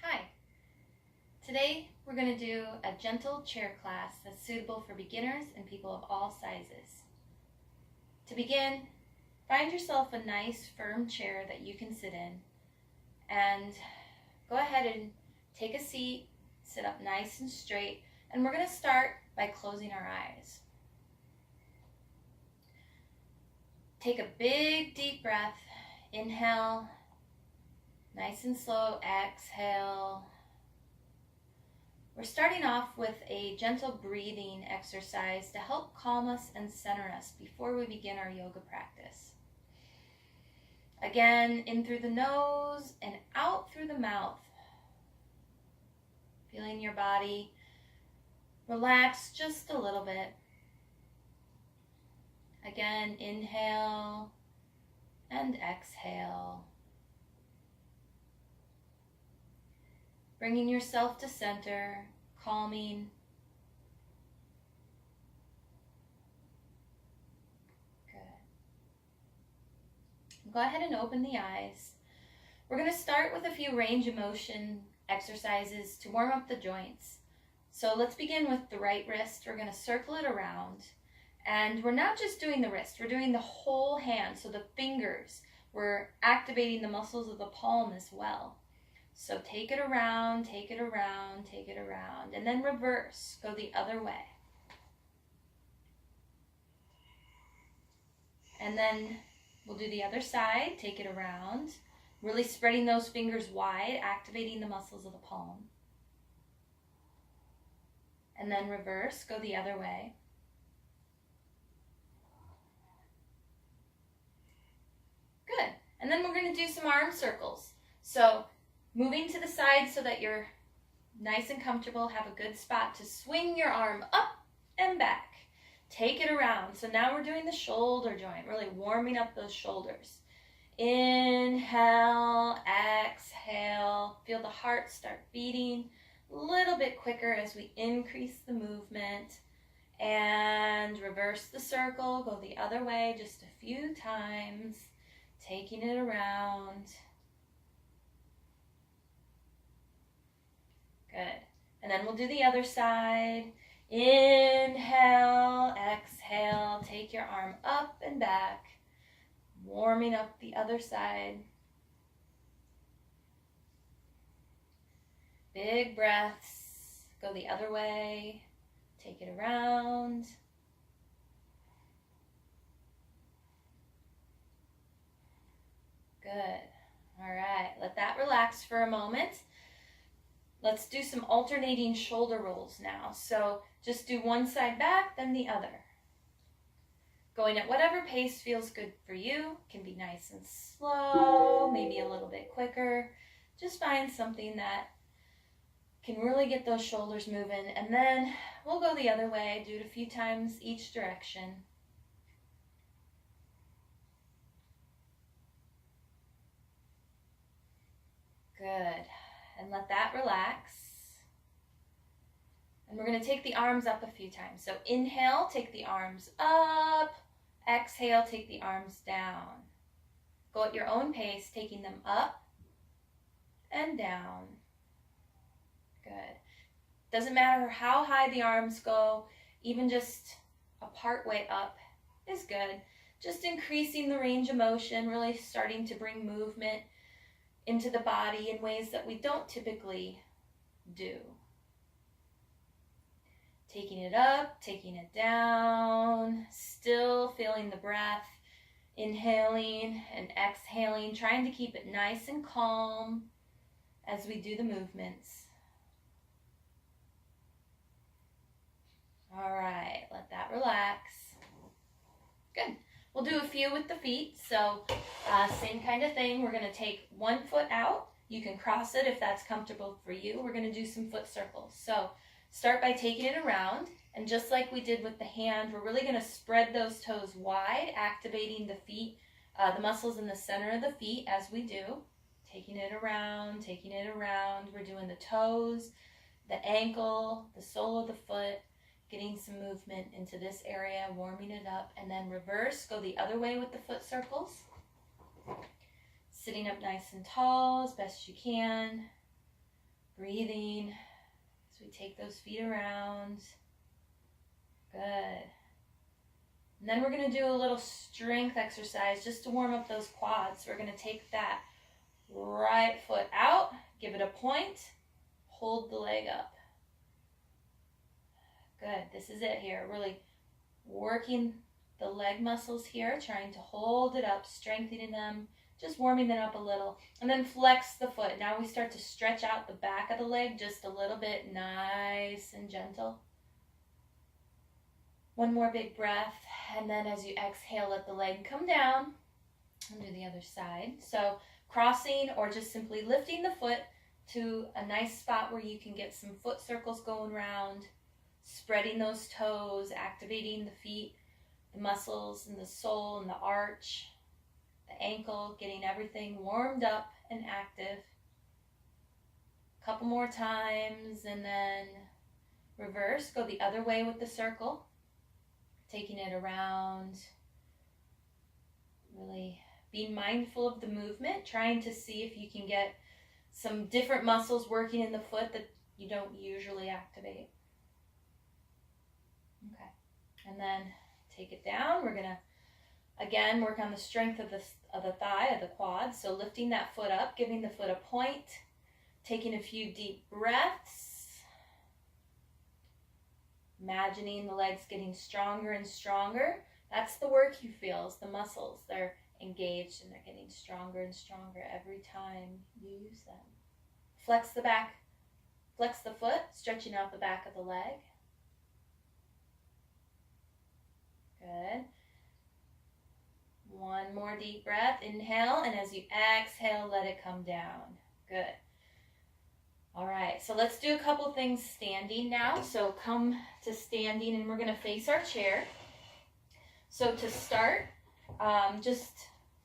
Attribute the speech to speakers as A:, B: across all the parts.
A: Hi. Today we're going to do a gentle chair class that's suitable for beginners and people of all sizes. To begin, find yourself a nice firm chair that you can sit in and go ahead and take a seat, sit up nice and straight, and we're going to start by closing our eyes. Take a big deep breath, inhale, nice and slow, exhale. We're starting off with a gentle breathing exercise to help calm us and center us before we begin our yoga practice. Again, in through the nose and out through the mouth. Feeling your body relax just a little bit. Again, inhale and exhale. Bringing yourself to center, calming. Good. Go ahead and open the eyes. We're going to start with a few range of motion exercises to warm up the joints. So let's begin with the right wrist. We're going to circle it around. And we're not just doing the wrist, we're doing the whole hand. So the fingers, we're activating the muscles of the palm as well. So take it around, take it around, take it around, and then reverse, go the other way. And then we'll do the other side, take it around, really spreading those fingers wide, activating the muscles of the palm. And then reverse, go the other way. Good. And then we're going to do some arm circles. So moving to the side so that you're nice and comfortable, have a good spot to swing your arm up and back. Take it around. So now we're doing the shoulder joint, really warming up those shoulders. Inhale, exhale. Feel the heart start beating a little bit quicker as we increase the movement. And reverse the circle, go the other way just a few times, taking it around. Good. And then we'll do the other side. Inhale, exhale, take your arm up and back, warming up the other side. Big breaths, go the other way, take it around. Good. All right, let that relax for a moment. Let's do some alternating shoulder rolls now. So just do one side back, then the other. Going at whatever pace feels good for you. Can be nice and slow, maybe a little bit quicker. Just find something that can really get those shoulders moving. And then we'll go the other way, do it a few times each direction. Good. And let that relax. And we're going to take the arms up a few times. So inhale, take the arms up. Exhale, take the arms down. Go at your own pace, taking them up and down. Good. Doesn't matter how high the arms go, even just a part way up is good. Just increasing the range of motion, really starting to bring movement into the body in ways that we don't typically do. Taking it up, taking it down, still feeling the breath, inhaling and exhaling, trying to keep it nice and calm as we do the movements. All right, let that relax. Good. We'll do a few with the feet. So same kind of thing. We're going to take one foot out. You can cross it if that's comfortable for you. We're going to do some foot circles. So start by taking it around. And just like we did with the hand, we're really going to spread those toes wide, activating the feet, the muscles in the center of the feet as we do. Taking it around, taking it around. We're doing the toes, the ankle, the sole of the foot. Getting some movement into this area, warming it up, and then reverse, go the other way with the foot circles. Sitting up nice and tall as best you can. Breathing as we take those feet around. Good. And then we're going to do a little strength exercise just to warm up those quads. So we're going to take that right foot out, give it a point, hold the leg up. Good. This is it here. Really working the leg muscles here, trying to hold it up, strengthening them, just warming them up a little. And then flex the foot. Now we start to stretch out the back of the leg just a little bit, nice and gentle. One more big breath, and then as you exhale, let the leg come down. And do the other side. So crossing or just simply lifting the foot to a nice spot where you can get some foot circles going around, spreading those toes, activating the feet, the muscles and the sole and the arch, the ankle, getting everything warmed up and active. A couple more times, and then reverse, go the other way with the circle, taking it around, really being mindful of the movement, trying to see if you can get some different muscles working in the foot that you don't usually activate. Okay, and then take it down. We're gonna again work on the strength of the thigh, of the quad. So lifting that foot up, giving the foot a point, taking a few deep breaths, imagining the legs getting stronger and stronger. That's the work you feel, is the muscles. They're engaged and they're getting stronger and stronger every time you use them. Flex the back, flex the foot, stretching out the back of the leg. Good. One more deep breath, inhale, and as you exhale, let it come down. Good. All right, so let's do a couple things standing now. So come to standing, and we're going to face our chair. So to start, just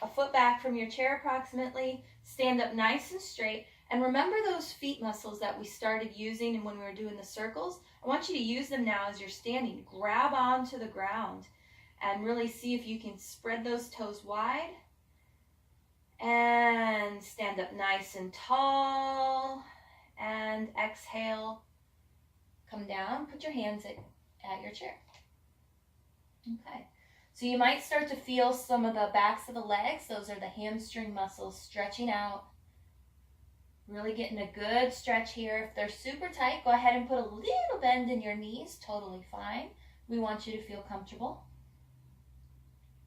A: a foot back from your chair approximately, stand up nice and straight, and remember those feet muscles that we started using and when we were doing the circles. I want you to use them now as you're standing. Grab onto the ground and really see if you can spread those toes wide and stand up nice and tall, and exhale, come down, put your hands at your chair. Okay. So you might start to feel some of the backs of the legs. Those are the hamstring muscles stretching out. Really getting a good stretch here. If they're super tight, go ahead and put a little bend in your knees. Totally fine. We want you to feel comfortable.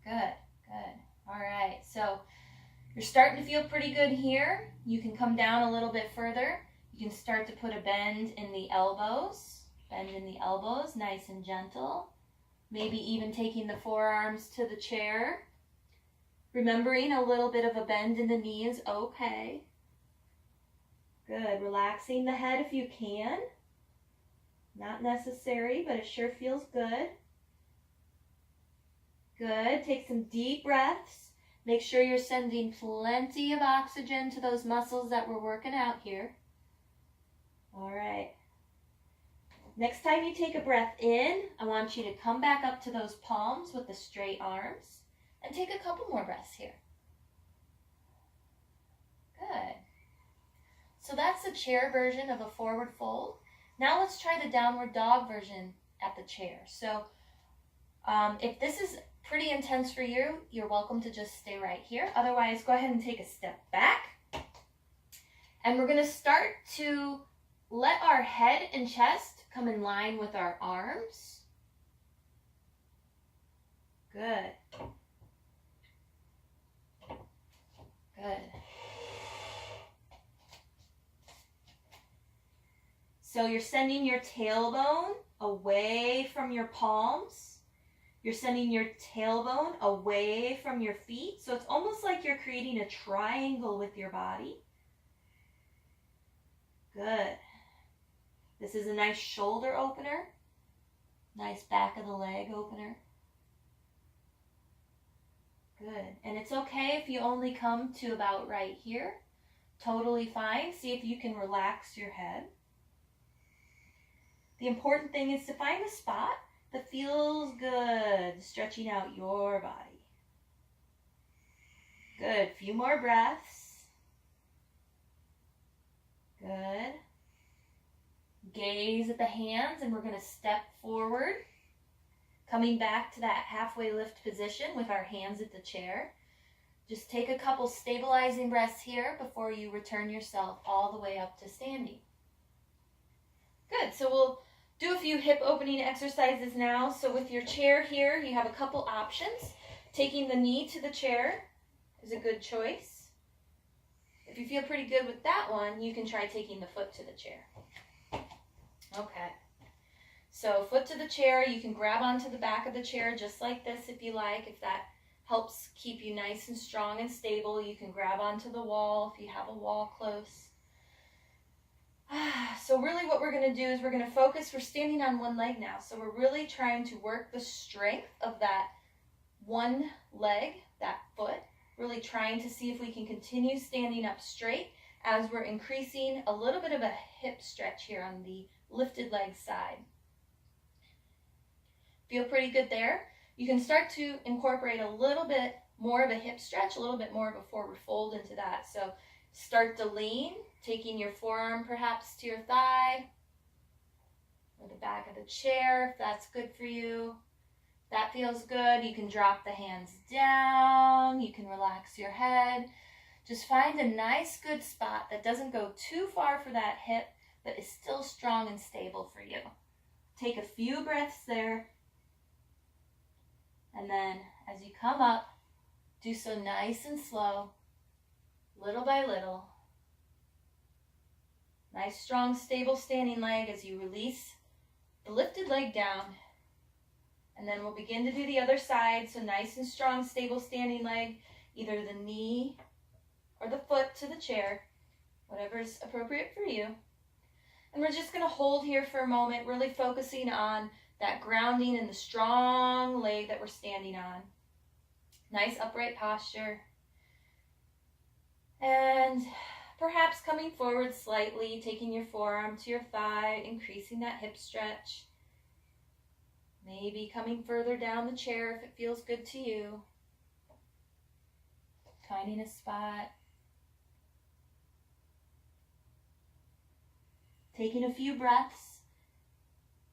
A: Good, good. All right, so you're starting to feel pretty good here. You can come down a little bit further. You can start to put a bend in the elbows. Bend in the elbows, nice and gentle. Maybe even taking the forearms to the chair. Remembering a little bit of a bend in the knee is okay. Good. Relaxing the head if you can. Not necessary, but it sure feels good. Good. Take some deep breaths. Make sure you're sending plenty of oxygen to those muscles that we're working out here. All right. Next time you take a breath in, I want you to come back up to those palms with the straight arms and take a couple more breaths here. Good. So that's the chair version of a forward fold. Now let's try the downward dog version at the chair. So if this is pretty intense for you, you're welcome to just stay right here. Otherwise, go ahead and take a step back. And we're going to start to let our head and chest come in line with our arms. Good. Good. So you're sending your tailbone away from your palms. You're sending your tailbone away from your feet. So it's almost like you're creating a triangle with your body. Good. This is a nice shoulder opener. Nice back of the leg opener. Good. And it's okay if you only come to about right here. Totally fine. See if you can relax your head. The important thing is to find a spot that feels good, stretching out your body. Good. Few more breaths. Good. Gaze at the hands, and we're going to step forward, coming back to that halfway lift position with our hands at the chair. Just take a couple stabilizing breaths here before you return yourself all the way up to standing. Good, so we'll do a few hip opening exercises now. So with your chair here, you have a couple options. Taking the knee to the chair is a good choice. If you feel pretty good with that one, you can try taking the foot to the chair. Okay, so foot to the chair, you can grab onto the back of the chair just like this if you like. If that helps keep you nice and strong and stable, you can grab onto the wall if you have a wall close. So really what we're going to do is we're going to focus, we're standing on one leg now, so we're really trying to work the strength of that one leg, that foot, really trying to see if we can continue standing up straight as we're increasing a little bit of a hip stretch here on the lifted leg side. Feel pretty good there? You can start to incorporate a little bit more of a hip stretch, a little bit more of a forward fold into that. So start to lean, taking your forearm perhaps to your thigh or the back of the chair if that's good for you. If that feels good, you can drop the hands down, you can relax your head. Just find a nice good spot that doesn't go too far for that hip, but is still strong and stable for you. Take a few breaths there. And then as you come up, do so nice and slow, little by little. Nice, strong, stable standing leg as you release the lifted leg down. And then we'll begin to do the other side. So nice and strong, stable standing leg, either the knee or the foot to the chair, whatever is appropriate for you. And we're just going to hold here for a moment, really focusing on that grounding and the strong leg that we're standing on. Nice upright posture. And perhaps coming forward slightly, taking your forearm to your thigh, increasing that hip stretch. Maybe coming further down the chair if it feels good to you. Finding a spot. Taking a few breaths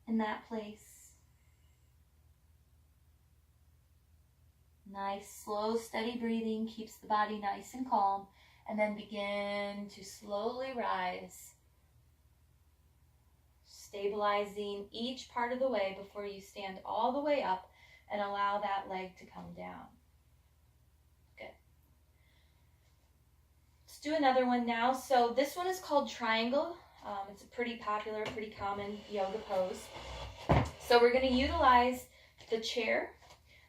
A: in that place. Nice, slow, steady breathing keeps the body nice and calm. And then begin to slowly rise, stabilizing each part of the way before you stand all the way up and allow that leg to come down. Good. Let's do another one now. So this one is called triangle. It's a pretty popular, pretty common yoga pose. So we're going to utilize the chair.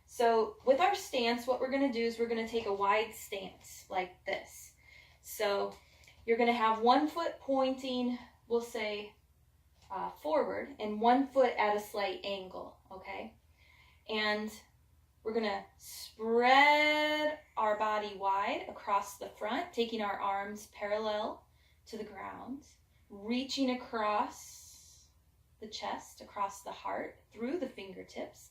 A: So with our stance, what we're going to do is we're going to take a wide stance like this. So you're going to have one foot pointing, we'll say, forward, and one foot at a slight angle, okay? And we're going to spread our body wide across the front, taking our arms parallel to the ground, reaching across the chest, across the heart, through the fingertips.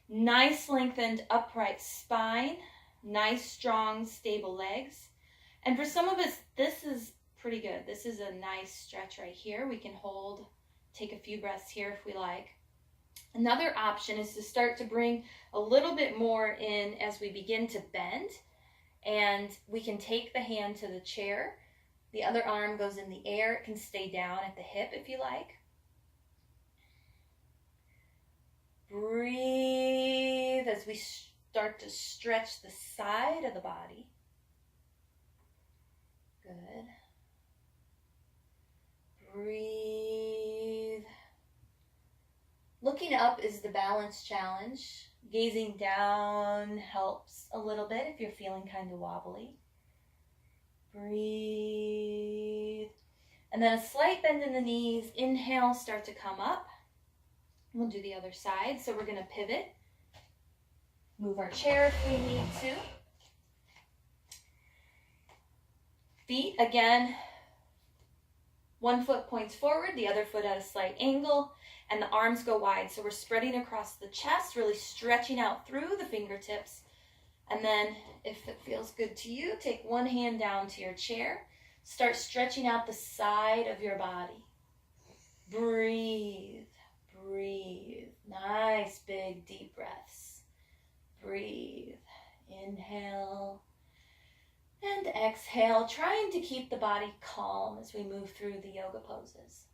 A: Nice lengthened upright spine, nice strong stable legs. And for some of us, this is pretty good. This is a nice stretch right here. We can hold, take a few breaths here if we like. Another option is to start to bring a little bit more in as we begin to bend. And we can take the hand to the chair. The other arm goes in the air. It can stay down at the hip if you like. Breathe as we start to stretch the side of the body. Good. Breathe. Looking up is the balance challenge. Gazing down helps a little bit if you're feeling kind of wobbly. Breathe. And then a slight bend in the knees. Inhale, start to come up. We'll do the other side. So we're going to pivot. Move our chair if we need to. Feet, again, one foot points forward, the other foot at a slight angle, and the arms go wide. So we're spreading across the chest, really stretching out through the fingertips. And then, if it feels good to you, take one hand down to your chair. Start stretching out the side of your body. Breathe, breathe. Nice big deep breaths. Breathe. Inhale and exhale, trying to keep the body calm as we move through the yoga poses.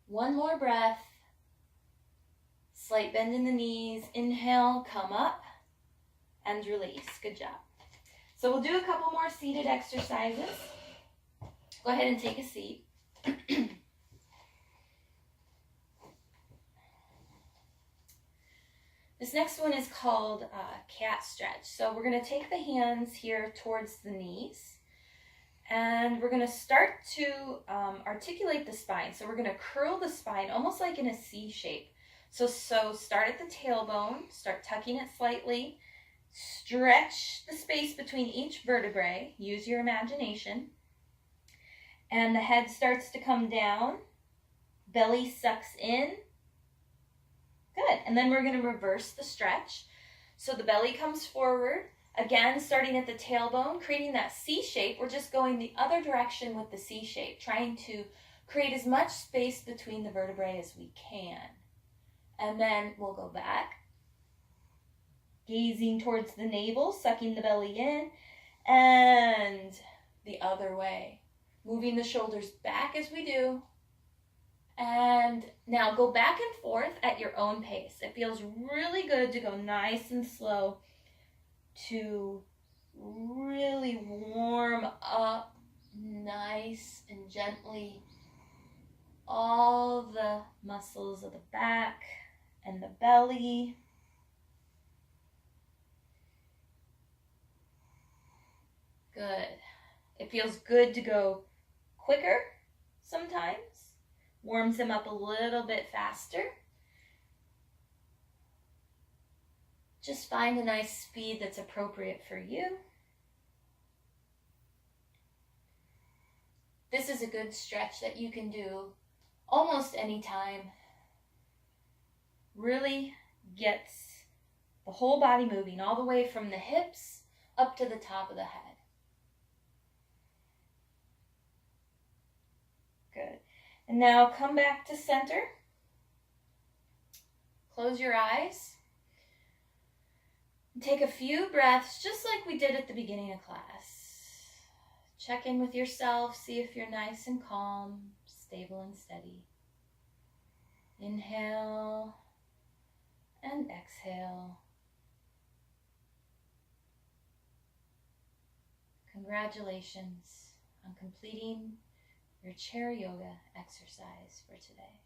A: One more breath. Slight bend in the knees. Inhale, come up and release. Good job. So we'll do a couple more seated exercises. Go ahead and take a seat. This next one is called cat stretch. So we're going to take the hands here towards the knees, and we're going to start to articulate the spine. So we're going to curl the spine almost like in a C shape. So start at the tailbone, start tucking it slightly, stretch the space between each vertebrae, use your imagination, and the head starts to come down, belly sucks in. Good. And then we're going to reverse the stretch. So the belly comes forward, again starting at the tailbone, creating that C shape. We're just going the other direction with the C shape, trying to create as much space between the vertebrae as we can. And then we'll go back, gazing towards the navel, sucking the belly in, and the other way, moving the shoulders back as we do. And now go back and forth at your own pace. It feels really good to go nice and slow to really warm up nice and gently all the muscles of the back and the belly. Good. It feels good to go quicker sometimes. Warms them up a little bit faster. Just find a nice speed that's appropriate for you. This is a good stretch that you can do almost any time. Really gets the whole body moving all the way from the hips up to the top of the head. Good. And now come back to center. Close your eyes. And take a few breaths just like we did at the beginning of class. Check in with yourself. See if you're nice and calm, stable and steady. Inhale and exhale. Congratulations on completing your chair yoga exercise for today.